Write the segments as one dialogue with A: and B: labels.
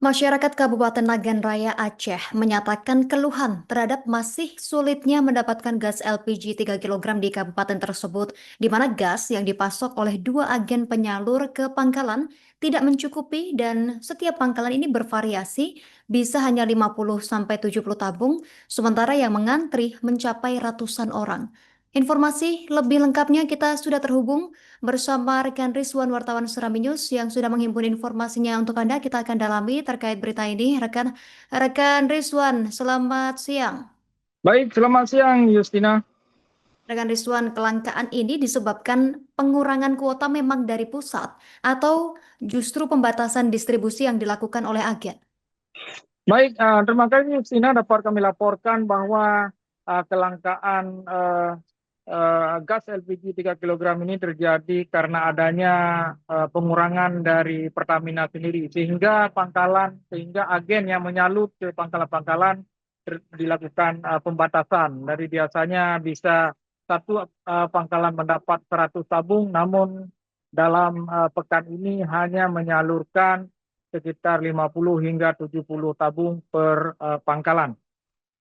A: Masyarakat Kabupaten Nagan Raya Aceh menyatakan keluhan terhadap masih sulitnya mendapatkan gas LPG 3 kilogram di kabupaten tersebut, di mana gas yang dipasok oleh dua agen penyalur ke pangkalan tidak mencukupi dan setiap pangkalan ini bervariasi, bisa hanya 50 sampai 70 tabung, sementara yang mengantri mencapai ratusan orang. Informasi lebih lengkapnya kita sudah terhubung bersama rekan Rizwan wartawan Serambi News yang sudah menghimpun informasinya untuk Anda. Kita akan dalami terkait berita ini. Rekan Rizwan, selamat siang.
B: Baik, selamat siang Justina.
A: Rekan Rizwan, kelangkaan ini disebabkan pengurangan kuota memang dari pusat atau justru pembatasan distribusi yang dilakukan oleh agen?
B: Baik, terima kasih Justina dapat kami laporkan bahwa kelangkaan gas LPG 3 kilogram ini terjadi karena adanya pengurangan dari Pertamina sendiri sehingga agen yang menyalur ke pangkalan-pangkalan dilakukan pembatasan. Dari biasanya bisa satu pangkalan mendapat 100 tabung, namun dalam pekan ini hanya menyalurkan sekitar 50 hingga 70 tabung per pangkalan.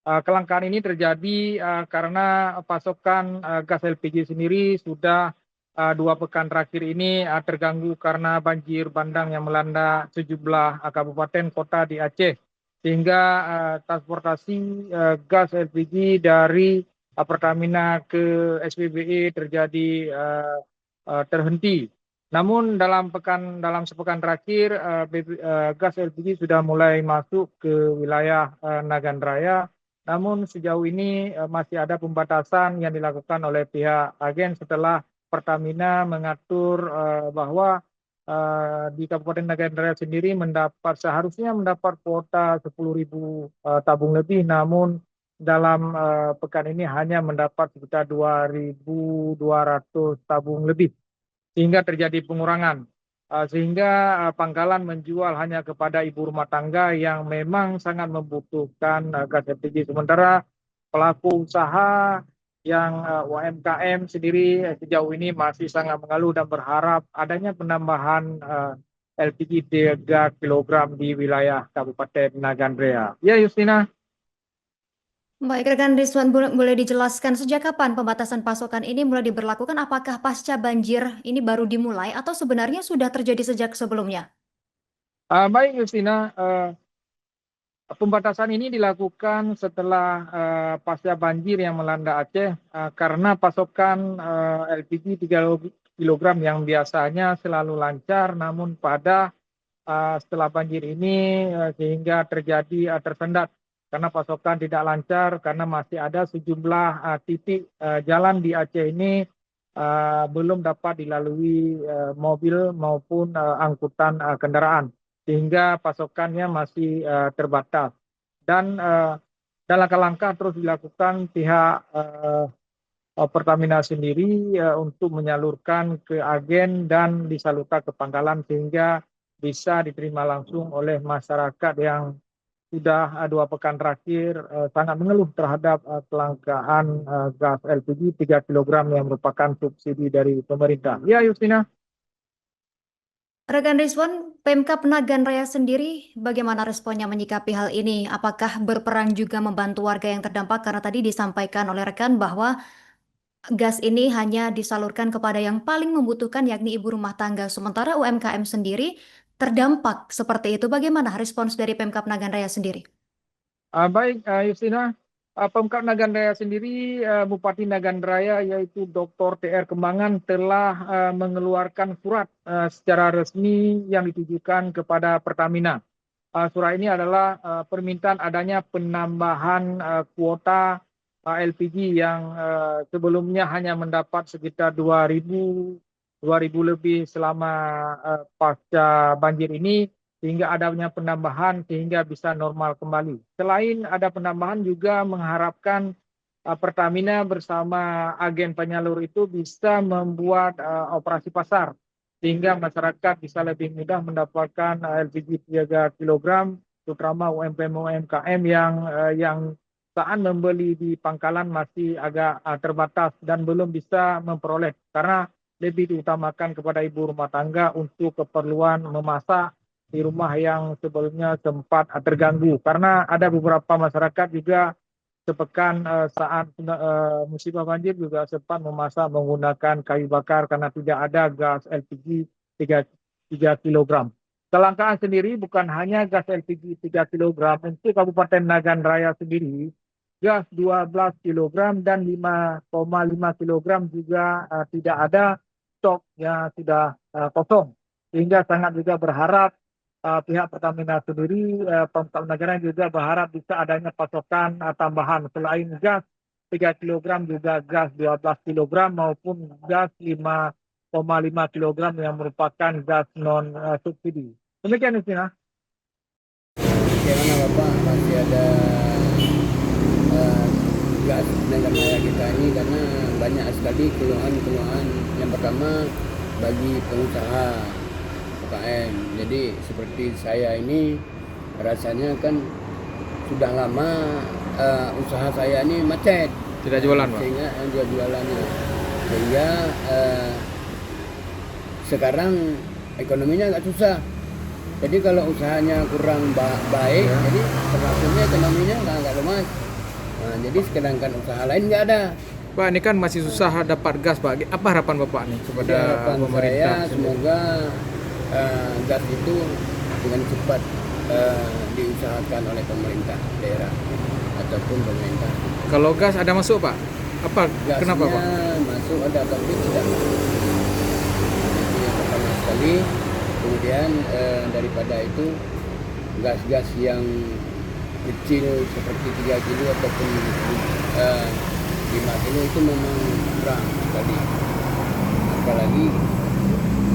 B: Kelangkaan ini terjadi karena pasokan gas LPG sendiri sudah 2 pekan terakhir ini terganggu karena banjir bandang yang melanda sejumlah kabupaten kota di Aceh, sehingga transportasi gas LPG dari Pertamina ke SPBE terjadi terhenti. Namun dalam sepekan terakhir gas LPG sudah mulai masuk ke wilayah Nagan Raya. Namun sejauh ini masih ada pembatasan yang dilakukan oleh pihak agen setelah Pertamina mengatur bahwa di Kabupaten Nagan Raya sendiri seharusnya mendapat kuota 10.000 tabung lebih, namun dalam pekan ini hanya mendapat sekitar 2.200 tabung lebih, sehingga terjadi pengurangan. Sehingga pangkalan menjual hanya kepada ibu rumah tangga yang memang sangat membutuhkan gas LPG. Sementara pelaku usaha yang UMKM sendiri sejauh ini masih sangat mengeluh dan berharap adanya penambahan LPG 3 kilogram di wilayah Kabupaten Nagan Raya. Ya, Justina.
A: Baik, rekan Rizwan, boleh dijelaskan sejak kapan pembatasan pasokan ini mulai diberlakukan? Apakah pasca banjir ini baru dimulai atau sebenarnya sudah terjadi sejak sebelumnya?
B: Baik, Justina. Pembatasan ini dilakukan setelah pasca banjir yang melanda Aceh karena pasokan LPG 3 kilogram yang biasanya selalu lancar, namun setelah banjir ini sehingga terjadi tersendat karena pasokan tidak lancar karena masih ada sejumlah titik jalan di Aceh ini belum dapat dilalui mobil maupun angkutan kendaraan, sehingga pasokannya masih terbatas. Dan dalam langkah-langkah terus dilakukan pihak Pertamina sendiri untuk menyalurkan ke agen dan disalurkan ke pangkalan sehingga bisa diterima langsung oleh masyarakat yang sudah 2 pekan terakhir sangat mengeluh terhadap kelangkaan gas LPG 3 kilogram yang merupakan subsidi dari pemerintah. Ya, Justina.
A: Rekan Rizwan, Pemkab Nagan Raya sendiri bagaimana responnya menyikapi hal ini? Apakah berperan juga membantu warga yang terdampak? Karena tadi disampaikan oleh rekan bahwa gas ini hanya disalurkan kepada yang paling membutuhkan yakni ibu rumah tangga. Sementara UMKM sendiri terdampak seperti itu. Bagaimana respons dari Pemkab Nagan Raya sendiri?
B: Baik, Justina. Pemkab Nagan Raya sendiri, Bupati Nagan Raya yaitu Dr. TR Kembangan telah mengeluarkan surat secara resmi yang ditujukan kepada Pertamina. Surat ini adalah permintaan adanya penambahan kuota LPG yang sebelumnya hanya mendapat sekitar 2.000 lebih selama pasca banjir ini, sehingga adanya penambahan sehingga bisa normal kembali. Selain ada penambahan juga mengharapkan Pertamina bersama agen penyalur itu bisa membuat operasi pasar sehingga masyarakat bisa lebih mudah mendapatkan LPG 3 kilogram, terutama UMKM yang saat membeli di pangkalan masih agak terbatas dan belum bisa memperoleh karena lebih diutamakan kepada ibu rumah tangga untuk keperluan memasak di rumah yang sebelumnya sempat terganggu. Karena ada beberapa masyarakat juga sepekan saat musibah banjir juga sempat memasak menggunakan kayu bakar karena tidak ada gas LPG 3 kilogram. Kelangkaan sendiri bukan hanya gas LPG 3 kilogram, untuk Kabupaten Nagan Raya sendiri gas 12 kilogram dan 5,5 kilogram juga tidak ada, stok yang sudah kosong. Sehingga sangat juga berharap pihak Pertamina sendiri, Pemkab Nagaran juga berharap bisa adanya pasokan tambahan selain gas 3 kilogram juga gas 12 kilogram maupun gas 5,5 kilogram yang merupakan gas non subsidi. Demikian Istina.
C: Bagaimana Bapak, masih ada gas tenaga raya kita ini karena banyak sekali keluhan-keluhan. Yang pertama bagi pengusaha UKM. Jadi seperti saya ini rasanya kan sudah lama usaha saya ini macet.
D: Tidak jualan, Pak?
C: Sehingga jualannya. Sehingga sekarang ekonominya agak susah. Jadi kalau usahanya kurang baik, jadi termasuknya ekonominya nggak lemas. Nah, jadi sedangkan usaha lain nggak ada.
D: Pak, ini kan masih susah dapat gas, Pak. Apa harapan Bapak nih kepada
C: Jadi harapan
D: pemerintah?
C: saya semoga gas itu dengan cepat diusahakan oleh pemerintah daerah ataupun pemerintah.
D: Kalau gas ada masuk, Pak? Apa?
C: Gasnya
D: Kenapa, Pak?
C: masuk ada tapi tidak. Itu yang pertama sekali. Kemudian daripada itu gas-gas yang kecil seperti 3 kilo ataupun 5 kilo itu memang kurang sekali. Apalagi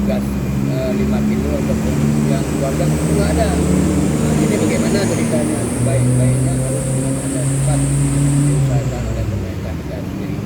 C: gas 5 kilo ataupun yang keluarga itu nggak ada. Nah, jadi bagaimana ceritanya? Baik-baiknya harus dengan ada cepat diusahakan oleh pemerintah kita sendiri.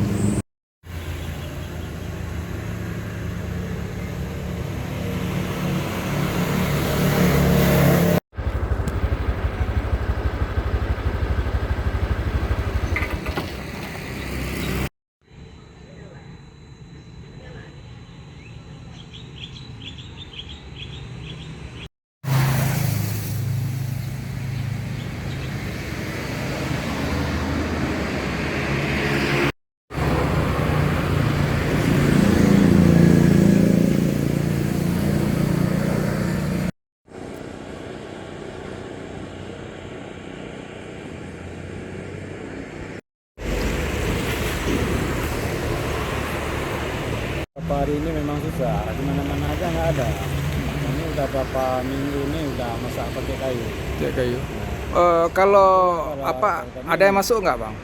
E: Beberapa hari ini memang susah, di mana-mana aja nggak ada. Ini udah berapa minggu ini udah masak pakai kayu.
D: Cek kayu. Kalau
E: Kalau
D: apa
E: kami-
D: ada yang masuk nggak, Bang?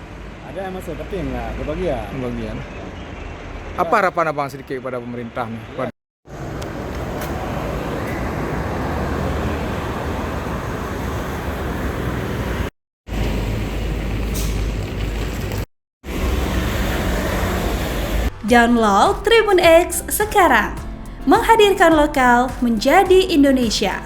E: Ada yang masuk tapi nggak kebagian.
D: Bagian. Apa harapan Abang sedikit kepada pemerintah nih? Pada-
F: Download Tribun X sekarang, menghadirkan lokal menjadi Indonesia.